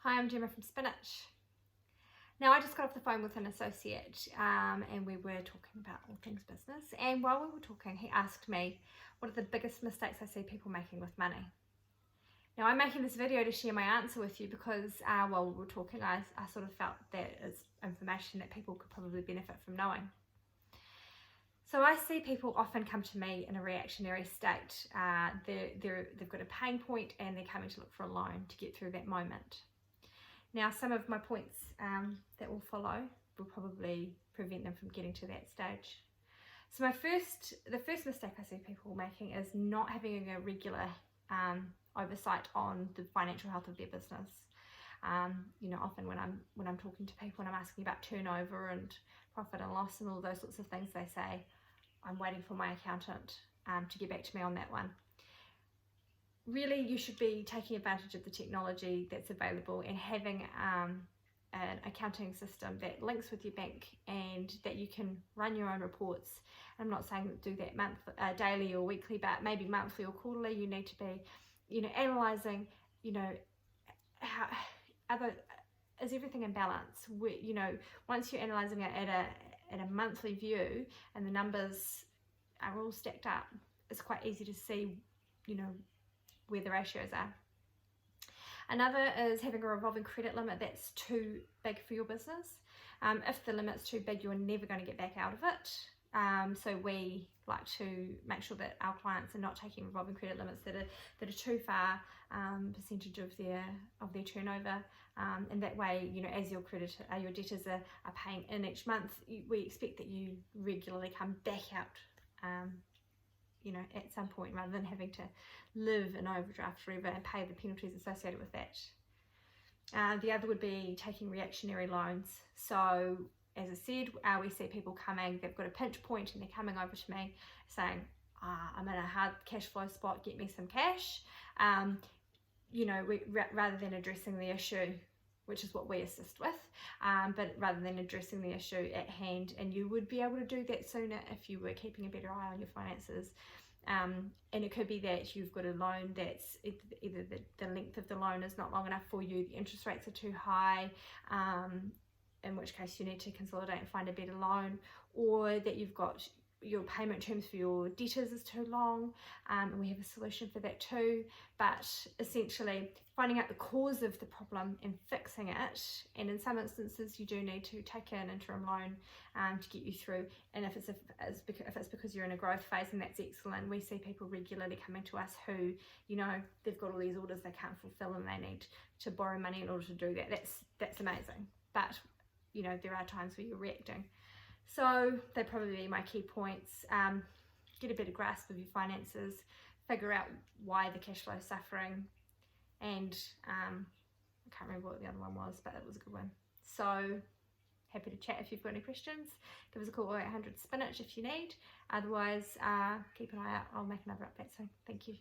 Hi, I'm Gemma from Spinach. Now, I just got off the phone with an associate and we were talking about all things business. And while we were talking, he asked me, what are the biggest mistakes I see people making with money? Now, I'm making this video to share my answer with you because while we were talking, I sort of felt that it's information that people could probably benefit from knowing. So I see people often come to me in a reactionary state. They've got a pain point and they're coming to look for a loan to get through that moment. Now, some of my points that will follow will probably prevent them from getting to that stage. So the first mistake I see people making is not having a regular oversight on the financial health of their business. Often when I'm talking to people and I'm asking about turnover and profit and loss and all those sorts of things, they say, I'm waiting for my accountant to get back to me on that one. Really, you should be taking advantage of the technology that's available and having an accounting system that links with your bank and that you can run your own reports. I'm not saying do that daily or weekly, but maybe monthly or quarterly. You need to be, analysing, how is everything in balance? Once you're analysing it at a monthly view and the numbers are all stacked up, it's quite easy to see, where the ratios are. Another is having a revolving credit limit that's too big for your business. If the limit's too big, you're never going to get back out of it. So we like to make sure that our clients are not taking revolving credit limits that are too far percentage of their turnover, and that way, as your debtors are paying in each month, we expect that you regularly come back out. At some point, rather than having to live in overdraft forever and pay the penalties associated with that. The other would be taking reactionary loans. So, as I said, we see people coming, they've got a pinch point and they're coming over to me saying, I'm in a hard cash flow spot, get me some cash. Rather than addressing the issue, which is what we assist with, but rather than addressing the issue at hand, and you would be able to do that sooner if you were keeping a better eye on your finances. And it could be that you've got a loan that's either the length of the loan is not long enough for you, the interest rates are too high, in which case you need to consolidate and find a better loan, or that you've got your payment terms for your debtors is too long, and we have a solution for that too. But essentially finding out the cause of the problem and fixing it, and in some instances you do need to take an interim loan to get you through, and if it's because you're in a growth phase, and that's excellent. We see people regularly coming to us who they've got all these orders they can't fulfill and they need to borrow money in order to do that. That's amazing, but there are times where you're reacting. So they'd probably be my key points. Get a better grasp of your finances, figure out why the cash flow is suffering, and I can't remember what the other one was, but it was a good one. So happy to chat if you've got any questions. Give us a call 0800 Spinach if you need. Otherwise, keep an eye out. I'll make another update soon. Thank you.